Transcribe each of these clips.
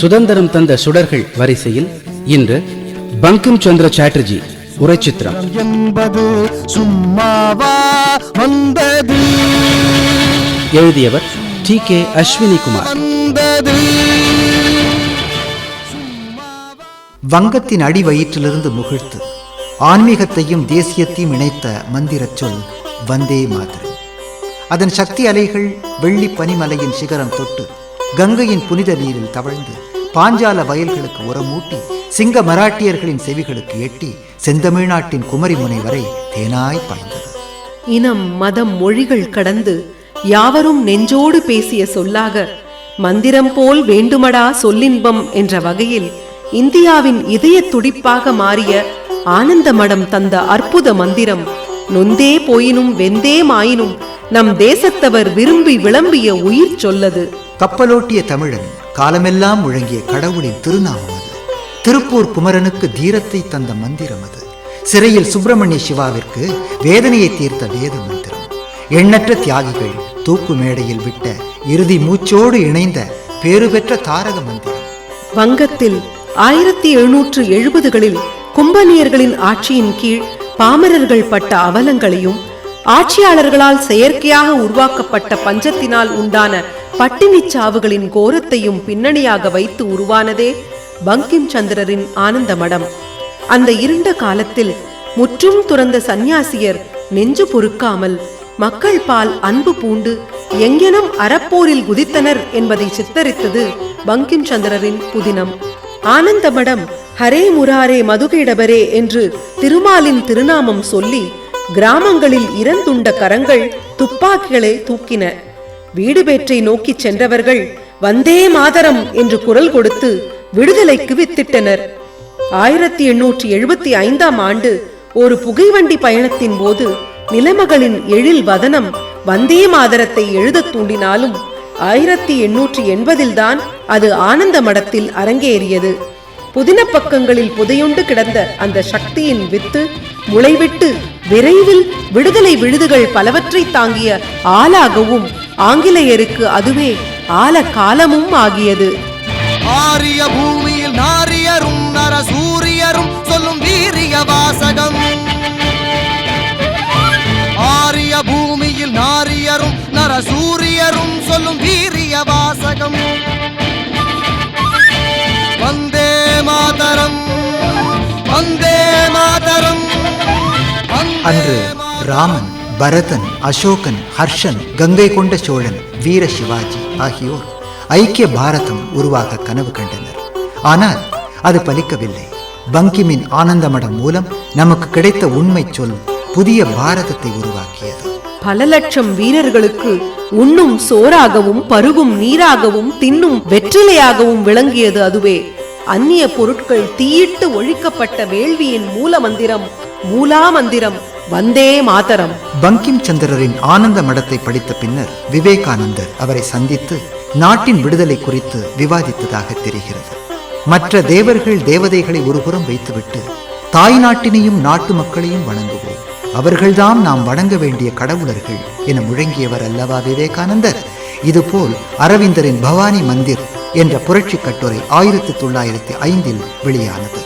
சுதந்திரம் தந்த சுடர்கள் வரிசையில் இன்று பங்கிம் சந்திர சாட்டர்ஜி உரைச்சித்திரம் என்பது சும்மாவா வந்தது. எழுதியவர் TK அஸ்வினி குமார். வங்கத்தின் அடி வயிற்றிலிருந்து முகிழ்த்து ஆன்மீகத்தையும் தேசியத்தையும் இணைத்த மந்திரச் சொல் வந்தே மாதரம். அதன் சக்தி அலைகள் வெள்ளி பனிமலையின் சிகரம் தொட்டு கங்கையின் புனித நீரில் தவழ்ந்து பாஞ்சால வயல்களுக்கு உரமூட்டி சிங்க மராட்டியர்களின் செவிகளுக்கு எட்டி செந்தமிழ்நாட்டின் குமரிமுனை வரை தேனாய் பாய்ந்தது. இனம் மதம் மொழிகள் கடந்து யாவரும் நெஞ்சோடு பேசிய சொல்லாக மந்திரம் போல் வேண்டுமடா சொல்லின்பம் என்ற வகையில் இந்தியாவின் இதய துடிப்பாக மாறிய ஆனந்த மடம் தந்த அற்புத மந்திரம் நொந்தே போயினும் வெந்தே மாயினும் நம் தேசத்தவர் விரும்பி விளம்பிய உயிர் சொல்லது. கப்பலோட்டிய தமிழன் காலமெல்லாம் முழங்கிய கடவுளின் திருநாமம் அது. திருப்பூர் குமரனுக்கு தீரத்தை தந்த மந்திரம் அது. சிறையில் சுப்பிரமணிய சிவாவிற்கு வேதனையை தீர்த்த வேத மந்திரம். எண்ணற்ற தியாகிகள் தூக்கு மேடையில் விட்ட இறுதி மூச்சோடு இணைந்த பேறு பெற்ற தாரக மந்திரம். வங்கத்தில் 1770களில் கும்பனியர்களின் ஆட்சியின் கீழ் பாமரர்கள் பட்ட அவலங்களையும் ஆட்சியாளர்களால் செயற்கையாக உருவாக்கப்பட்ட பஞ்சத்தினால் உண்டான பட்டினி சாவுகளின் கோரத்தையும் பின்னணியாக வைத்து உருவானதே பங்கிம் சந்திரரின் ஆனந்த மடம். அந்த இருண்ட காலத்தில் முற்றும் துறந்த சந்நியாசியர் நெஞ்சு பொறுக்காமல் மக்கள் பால் அன்பு பூண்டு எங்கெனம் அறப்போரில் குதித்தனர் என்பதை சித்தரித்தது பங்கிம் சந்திரரின் புதினம். ஆனந்த மடம் ஹரே முராரே மதுகைடபரே என்று திருமாலின் திருநாமம் சொல்லி கிராமங்களில் இறந்துண்ட கரங்கள் துப்பாக்கிகளை தூக்கின. வீடு பேற்றை நோக்கி சென்றவர்கள் வந்தே மாதரம் என்று குரல் கொடுத்து விடுதலைக்கு வித்திட்டனர். 1875ஆம் ஆண்டு ஒரு புகைவண்டி பயணத்தின் போது நிலமகளின் எழில் வதனம் வந்தே மாதரத்தை எழுத தூண்டினாலும் 1880 தான் அது ஆனந்த மடத்தில் அரங்கேறியது. புதின பக்கங்களில் புதையுண்டு கிடந்த அந்த சக்தியின் வித்து முளைவிட்டு விரைவில் விடுதலை விழுதுகள் பலவற்றை தாங்கிய ஆளாகவும் ஆங்கிலேயருக்கு அதுவே ஆல காலமும் ஆகியது. ஆரிய பூமியில் நாரியரும் நரசூரியரும் சொல்லும் வீரிய வாசகம். ஆரிய பூமியில் நாரியரும் நரசூரியரும் சொல்லும் வீரிய வாசகம். வந்தே மாதரம் வந்தே மாதரம். அன்று ராமன், பரதன், அசோகன், ஹர்ஷன், கங்கை கொண்ட சோழன், வீர சிவாஜி ஆகியோர் ஐக்கிய பாரதம் உருவாக கனவு கண்டனர். ஆனால் அது பலிக்கவில்லை. பங்கிமின் ஆனந்த மடம் மூலம் நமக்கு கிடைத்த உண்மை சொல் புதிய பாரதத்தை உருவாக்கியது. பல லட்சம் வீரர்களுக்கு உண்ணும் சோறாகவும் பருகும் நீராகவும் தின்னும் வெற்றிலையாகவும் விளங்கியது அதுவே. அந்நிய பொருட்கள் தீயிட்டு ஒழிக்கப்பட்ட வேள்வியின் மூல மந்திரம், மூலா மந்திரம் வந்தே மாதரம். பங்கிம் சந்திரரின் ஆனந்த மடத்தை படித்த பின்னர் விவேகானந்தர் அவரை சந்தித்து நாட்டின் விடுதலை குறித்து விவாதித்ததாக தெரிகிறது. மற்ற தேவர்கள் தேவதைகளை ஒருபுறம் வைத்துவிட்டு தாய் நாட்டினையும் நாட்டு மக்களையும் வணங்குவோம், அவர்கள்தான் நாம் வணங்க வேண்டிய கடவுளர்கள் என முழங்கியவர் அல்லவா விவேகானந்தர். இதுபோல் அரவிந்தரின் பவானி மந்திர் என்ற புரட்சி கட்டுரை 1905 வெளியானது.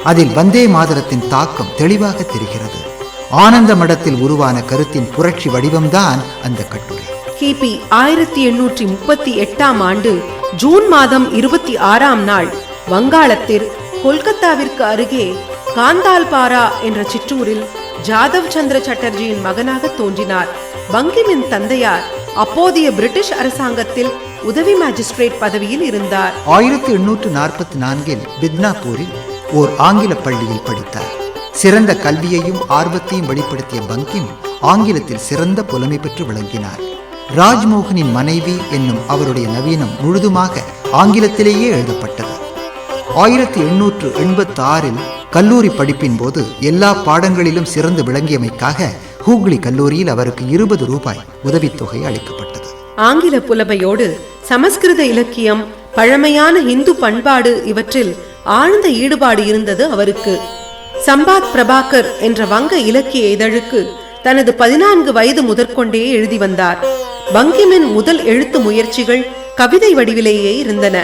அதில் வந்தே மாதரத்தின் தாக்கம் தெளிவாக தெரிகிறது. ஆனந்த மடத்தில் உருவான கருத்தின் புரட்சி வடிவம்தான் அந்த கட்டுரை. கிபி 1838ஆம் ஆண்டு ஜூன் மாதம் 26ஆம் நாள் வங்காளத்தில் கொல்கத்தாவிற்கு அருகே காந்தால்பாரா என்ற சிற்றூரில் ஜாதவ் சந்திர சாட்டர்ஜியின் மகனாக தோன்றினார். பங்கிமின் தந்தையார் அப்போதைய பிரிட்டிஷ் அரசாங்கத்தில் உதவி மேஜிஸ்ட்ரேட் பதவியில் இருந்தார். 1844 பித்னாபூரில் ஓர் ஆங்கில பள்ளியில் படித்தார். சிறந்த கல்வியையும் ஆர்வத்தையும் வெளிப்படுத்திய பங்கிம் ஆங்கிலத்தில் சிறந்த புலமை பெற்று விளங்கினார். ராஜ்மோகனின் மனைவி என்னும் அவருடைய நவீனம் முழுதுமாக ஆங்கிலத்திலேயே எழுதப்பட்டது. 1886 கல்லூரி படிப்பின் போது எல்லா பாடங்களிலும் சிறந்து விளங்கியமைக்காக ஹூக்ளி கல்லூரியில் அவருக்கு 20 ரூபாய் உதவித்தொகை அளிக்கப்பட்டது. ஆங்கில புலமையோடு சமஸ்கிருத இலக்கியம், பழமையான இந்து பண்பாடு இவற்றில் ஆழ்ந்த ஈடுபாடு இருந்தது அவருக்கு. சம்பாத் பிரபாகர் என்ற வங்க இலக்கிய இதழுக்கு தனது 14 வயது முதற்கொண்டே எழுதி வந்தார். பங்கிமின் முதல் எழுத்து முயற்சிகள் கவிதை வடிவிலேயே இருந்தன.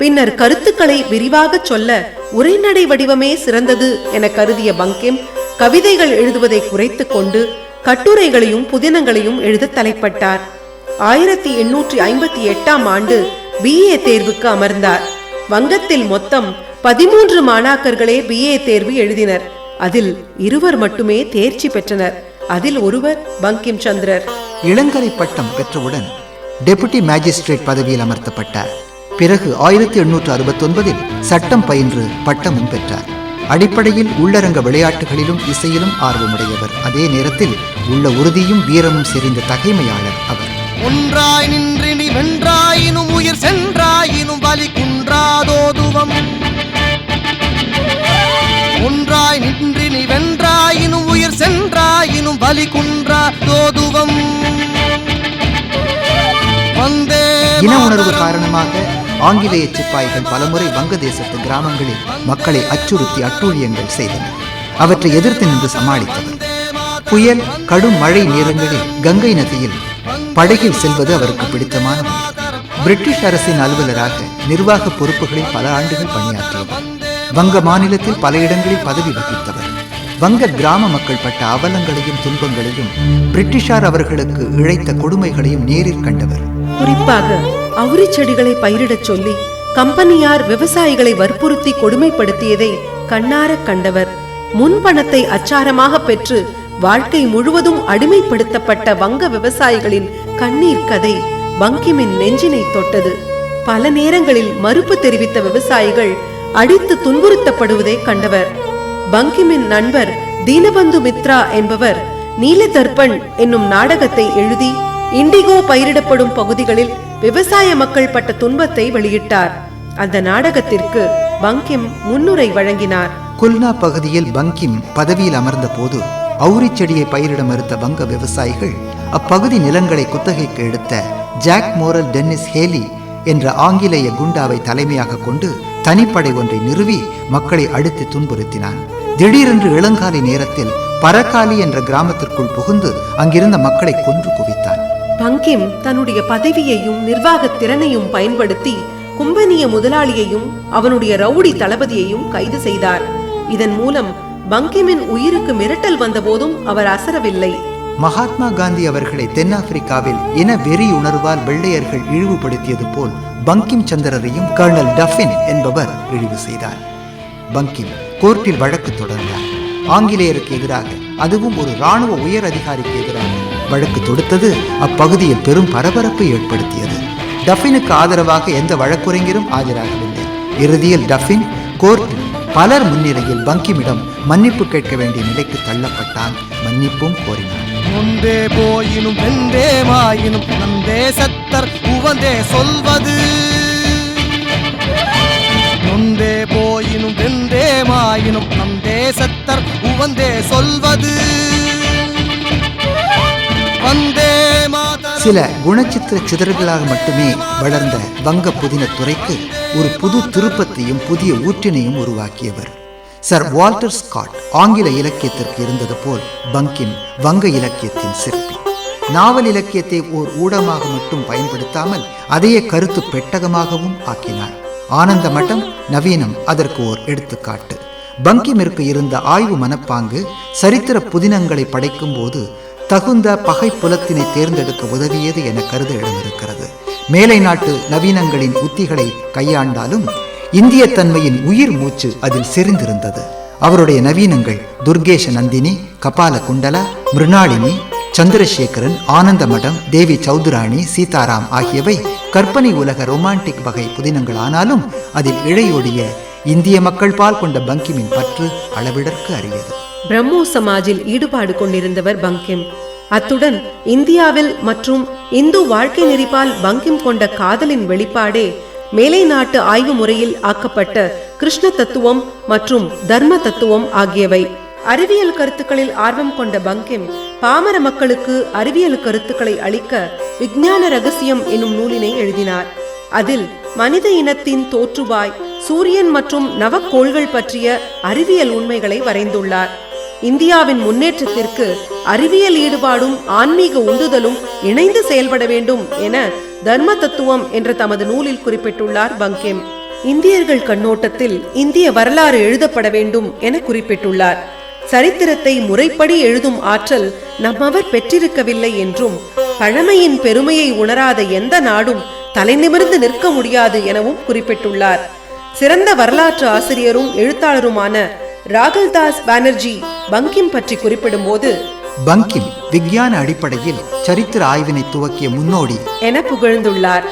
பின்னர் கருத்துக்களை விரிவாக சொல்ல உரைநடை வடிவமே சிறந்தது என கருதிய பங்கிம் கவிதைகள் எழுதுவதை குறைத்துக் கொண்டு கட்டுரைகளையும் புதினங்களையும் எழுத தலைப்பட்டார். 1858ஆம் ஆண்டு BA தேர்வுக்கு அமர்ந்தார். வங்கத்தில் மொத்தம் 13 மாணாக்கர்களே BA தேர்வு எழுதினர். அதில் 2 மட்டுமே தேர்ச்சி பெற்றனர். அதில் ஒருவர் பங்கிம் சந்திரர். இளங்கலை பட்டம் பெற்றவுடன் டெபுட்டி மேஜிஸ்ட்ரேட் பதவியில் அமர்த்தப்பட்டார். பிறகு 1869இல் சட்டம் பயின்று பட்டமும் பெற்றார். அடிப்படையில் உள்ளரங்க விளையாட்டுகளிலும் இசையிலும் ஆர்வமுடையவர். அதே நேரத்தில் உள்ள உறுதியும் வீரமும் செறிந்த தகைமையாளர் அவர். ஒன்றாய் நின்றினி வென்றாயினும் உயிர் சென்றாயினும் வலி குன்றாதோதுவம். ஒன்றாய் நின்றினி வென்றாயினும் உயிர் சென்றாயினும் வலி குன்றாதோதுவம். இன உணர்வு காரணமாக ஆங்கிலேய சிப்பாய்கள் பலமுறை வங்கதேசத்து கிராமங்களில் மக்களை அச்சுறுத்தி அட்டூழியங்கள் செய்தனர். அவற்றை எதிர்த்து நின்று சமாளித்தவர். புயல், கடும் மழை நேரங்களில் கங்கை நதியில் படகில் செல்வது அவருக்கு பிடித்தமான ஒன்று. பிரிட்டிஷ் அரசின் அலுவலராக நிர்வாக பொறுப்புகளில் பல ஆண்டுகள் பணியாற்றியவர். வங்க மாநிலத்தில் பல இடங்களில் பதவி வகித்தவர். வங்க கிராம மக்கள் பட்ட அவலங்களையும் துன்பங்களையும் பிரிட்டிஷார் அவர்களுக்கு இழைத்த கொடுமைகளையும் நேரில் கண்டவர். குறிப்பாக அவுரி செடிகளை பயிரிடச் சொல்லி கம்பெனியார் விவசாயிகளை வற்புறுத்தி கொடுமைப்படுத்தியதை கண்ணார கண்டவர். முன்பணத்தை அச்சாரமாக பெற்று வாழ்க்கை முழுவதும் அடிமைப்படுத்தப்பட்ட வங்க விவசாயிகளின் கண்ணீர் கதை பங்கிமின் நெஞ்சினை தொட்டது. பல நேரங்களில் மறுப்பு தெரிவித்த விவசாயிகள் அடித்து துன்புறுத்தப்படுவதை கண்டவர். பங்கிமின் நண்பர் தீனபந்து மித்ரா என்பவர் நீலதர்பன் என்னும் நாடகத்தை எழுதி இண்டிகோ பயிரிடப்படும் பகுதிகளில் விவசாய மக்கள் பட்ட துன்பத்தை வெளியிட்டார். அந்த நாடகத்திற்கு பங்கிம் முன்னுரை வழங்கினார். குல்னா பகுதியில் பங்கிம் பதவியில் அமர்ந்த போது அவுரி செடியை பயிரிட மறுத்த வங்க விவசாயிகள் அப்பகுதி நிலங்களை குத்தகைக்கு எடுத்த ஜாக் மோரல் டென்னிஸ் ஹேலி என்ற ஆங்கிலேய குண்டாவை தலைமையாக கொண்டு தனிப்படை ஒன்றை நிறுவி மக்களை அடித்து துன்புறுத்தினான். திடீரென்று இளங்காலை நேரத்தில் பரகாலி என்ற கிராமத்திற்குள் புகுந்து அங்கிருந்த மக்களை கொன்று குவித்தான். பங்கிம் தன்னுடைய பதவியையும் நிர்வாக திறனையும் பயன்படுத்தி கும்பனிய முதலாளியையும் அவனுடைய ரவுடி தளபதியையும் கைது செய்தார். இதன் மூலம் பங்கிமின் உயிருக்கு மிரட்டல் வந்த போதும் அவர் அசரவில்லை. மகாத்மா காந்தி அவர்களை தென்னாப்பிரிக்காவில் இன வெறி உணர்வால் வெள்ளையர்கள் இழிவுபடுத்தியது போல் பங்கிம் சந்திரரையும் கர்னல் டஃபின் என்பவர் இழிவு செய்தார். பங்கிம் கோர்ட்டில் வழக்கு தொடர்ந்தார். ஆங்கிலேயருக்கு எதிராக, அதுவும் ஒரு இராணுவ உயர் அதிகாரிக்கு எதிராக வழக்கு தொடுத்தது அப்பகுதியில் பெரும் பரபரப்பை ஏற்படுத்தியது. டஃபினுக்கு ஆதரவாக எந்த வழக்குரைஞரும் ஆஜராகவில்லை. இறுதியில் டஃபின் கோர்ட்டில் பலர் முன்னிலையில் பங்கிமிடம் மன்னிப்பு கேட்க வேண்டிய நிலைக்கு தள்ளப்பட்டான். மன்னிப்பும் கோரினான். முந்தே போயினும் வெந்தே மாயினும் நம் தேசத்தர் உவந்தே சொல்வது. முந்தே போயினும் வெந்தே மாயினும் நம் தேசத்தர் உவந்தே சொல்வது. சில குணச்சித்திர சிதறல்களாக மட்டுமே வளர்ந்த வங்க புதின துறைக்கு ஒரு புது திருப்பத்தையும் புதிய ஊற்றினையும் உருவாக்கியவர். சர் வால்டர் ஸ்காட் ஆங்கில இலக்கியத்திற்கு இருந்தது போல் பங்கிம் வங்க இலக்கியத்தின் சிற்பி. நாவல் இலக்கியத்தை ஓர் ஊடகமாக மட்டும் பயன்படுத்தாமல் அதையே கருத்து பெட்டகமாகவும் ஆக்கினார். ஆனந்த மடம், நவீனம் அதற்கு ஓர் எடுத்துக்காட்டு. பங்கிமிற்கு இருந்த ஆய்வு மனப்பாங்கு சரித்திர புதினங்களை படைக்கும் போது தகுந்த பகை புலத்தினை தேர்ந்தெடுக்க உதவியது என கருத இடமிருக்கிறது. மேலை நாட்டு நவீனங்களின் உத்திகளை கையாண்டாலும் இந்திய தன்மையின் உயிர் மூச்சு அதில் செறிந்திருந்தது. அவருடைய நவீனங்கள் துர்கேஷ நந்தினி, கபால குண்டலா, மிருணாளினி, சந்திரசேகரன், ஆனந்த மடம், தேவி சௌதுராணி, சீதாராம் ஆகியவை கற்பனை உலக ரொமான்டிக் வகை புதினங்கள். ஆனாலும் அதில் இழையோடிய இந்திய மக்கள் பால் கொண்ட பங்கிமின் பற்று அளவிடற்கு அறியது. பிரம்மோ சமாஜில் ஈடுபாடு கொண்டிருந்தவர் பங்கிம். அத்துடன் இந்தியாவில் மற்றும் இந்து வாழ்க்கை நெறிப்பால் பங்கிம் கொண்ட காதலின் வெளிப்பாடே மேலை நாட்டு ஆய்வு முறையில் ஆக்கப்பட்ட கிருஷ்ண தத்துவம் மற்றும் தர்ம தத்துவம் ஆகியவை. அறிவியல் கருத்துக்களில் ஆர்வம் கொண்ட பங்கிம் பாமர மக்களுக்கு அறிவியல் கருத்துக்களை அளிக்க விஞ்ஞான ரகசியம் என்னும் நூலினை எழுதினார். அதில் மனித இனத்தின் தோற்றுவாய், சூரியன் மற்றும் நவக்கோள்கள் பற்றிய அறிவியல் உண்மைகளை வரைந்துள்ளார். இந்தியாவின் முன்னேற்றத்திற்கு அறிவியல் ஈடுபாடும் ஆன்மீக உந்துதலும் இணைந்து செயல்பட வேண்டும் என தர்ம தத்துவம் என்ற தமது நூலில் குறிப்பிட்டுள்ளார் பங்கிம். இந்தியர்கள் கண்ணோட்டத்தில் இந்திய வரலாறு எழுதப்பட வேண்டும் என குறிப்பிட்டுள்ளார். சரித்திரத்தை முறைப்படி எழுதும் ஆற்றல் நம்மவர் பெற்றிருக்கவில்லை என்றும், பழமையின் பெருமையை உணராத எந்த நாடும் தலைநிமிர்ந்து நிற்க முடியாது எனவும் குறிப்பிட்டுள்ளார். சிறந்த வரலாற்று ஆசிரியரும் எழுத்தாளருமான ராகுல்தாஸ் பானர்ஜி பங்கிம் பற்றி குறிப்பிடும்போது, பங்கிம் விஞ்ஞான அடிப்படையில் சரித்திர ஆய்வினை துவக்கிய முன்னோடி என புகழ்ந்துள்ளார்.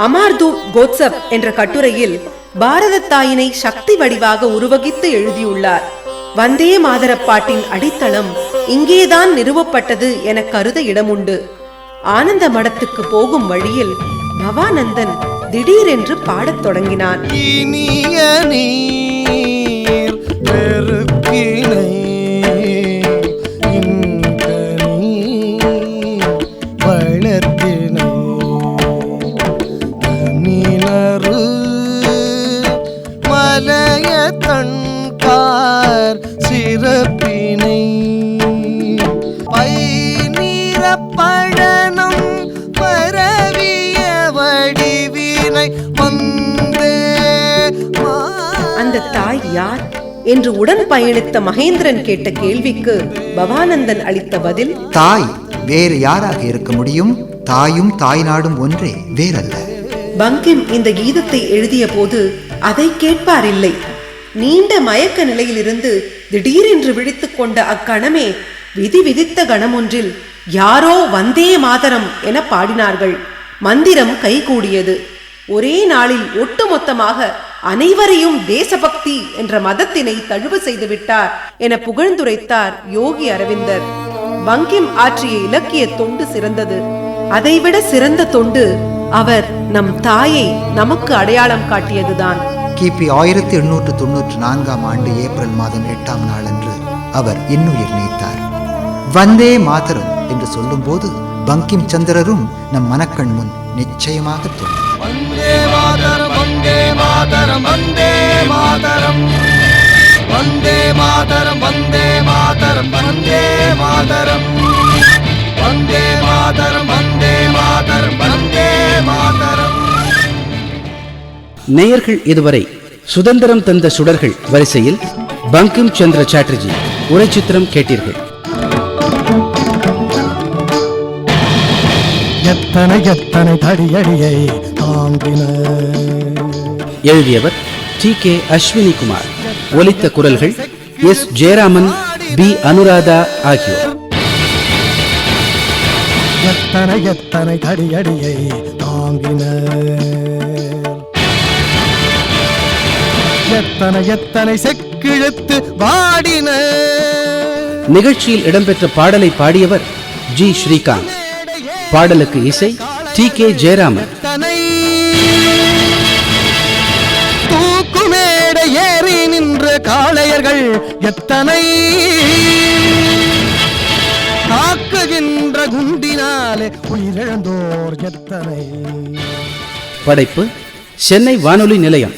அமார்தூப் கோத்சப் என்ற கட்டுரையில் பாரத தாயினை சக்தி வடிவாக உருவகித்து எழுதியுள்ளார். வந்தே மாதரப்பாட்டின் அடித்தளம் இங்கேதான் நிறுவப்பட்டது என கருத இடமுண்டு. ஆனந்த மடத்துக்கு போகும் வழியில் பவானந்தன் திடீரென்று பாடத் தொடங்கினான். இனிய நீர் பெருக்கினை இன்கனி வளர்த்தினை தனினரு மலைய தன்கார் சிறப்பினை பைநீர பழனம் பரவிய வடிவினை வந்தே. அந்த தாய் யார் என்று உடன் பயணித்த மகேந்திரன் கேட்ட கேள்விக்கு பவானந்தன் அளித்த பதில், தாய் வேறு யாராக இருக்க முடியும்? தாயும் தாய் நாடும் ஒன்றே, வேறல்ல. பங்கிம் இந்த கீதத்தை எழுதிய போது அதை கேட்பாரில்லை. நீண்ட மயக்க நிலையிலிருந்து திடீரென்று விழித்துக் கொண்ட அக்கணமே விதி விதித்த கணமொன்றில் யாரோ வந்தே மாதரம் என பாடினார்கள். மந்திரம் கைகூடியது. ஒரே நாளில் ஒட்டுமொத்தமாக அனைவரையும் தேசபக்தி என்ற மதத்தினை தழுவ செய்து விட்டார் என புகழ்ந்துரைத்தார் யோகி அரவிந்தர். பங்கிம் ஆற்றிய இலக்கிய தொண்டு சிறந்தது. அதைவிட சிறந்த தொண்டு அவர் நம் தாயை நமக்கு அடையாளம் காட்டியதுதான். கிபி 1894 ஏப்ரல் மாதம் 8ஆம் நாளன்று அவர் இன்னுயிர் நீத்தார். வந்தே மாதரம் என்று சொல்லும் போது பங்கிம் சந்திரரும் நம் மனக்கண் முன் நிச்சயமாக தோன்றும். வந்தே மாதரம் வந்தே மாதரம் வந்தே மாதரம் வந்தே மாதரம் வந்தே மாதரம் வந்தே மாதரம் வந்தே மாதரம் வந்தே மாதரம் வந்தே மாதரம். நேயர்கள் இதுவரை சுதந்திரம் தந்த சுடர்கள் வரிசையில் பங்கிம் சந்திர சாட்டர்ஜி உரைச்சித்திரம் கேட்டீர்கள். எத்தனை எத்தனை தடியடியை தாங்கின. எழுதியவர் TK அஸ்வினி குமார். ஒலித்த குரல்கள் S ஜெயராமன், B அனுராதா ஆகியோர். எத்தனை எத்தனை தடியடியை தாங்கின. எத்தனை எத்தனை செக்கிழுத்து வாடின. நிகழ்ச்சியில் இடம்பெற்ற பாடலை பாடியவர் G ஸ்ரீகாந்த். பாடலுக்கு இசை TK ஜெயராமன். தூக்குமேடை ஏறி நின்ற காளையர்கள் எத்தனை, தாக்குகின்ற குண்டினாலே உயிரிழந்தோர் எத்தனை. படைப்பு சென்னை வானொலி நிலையம்.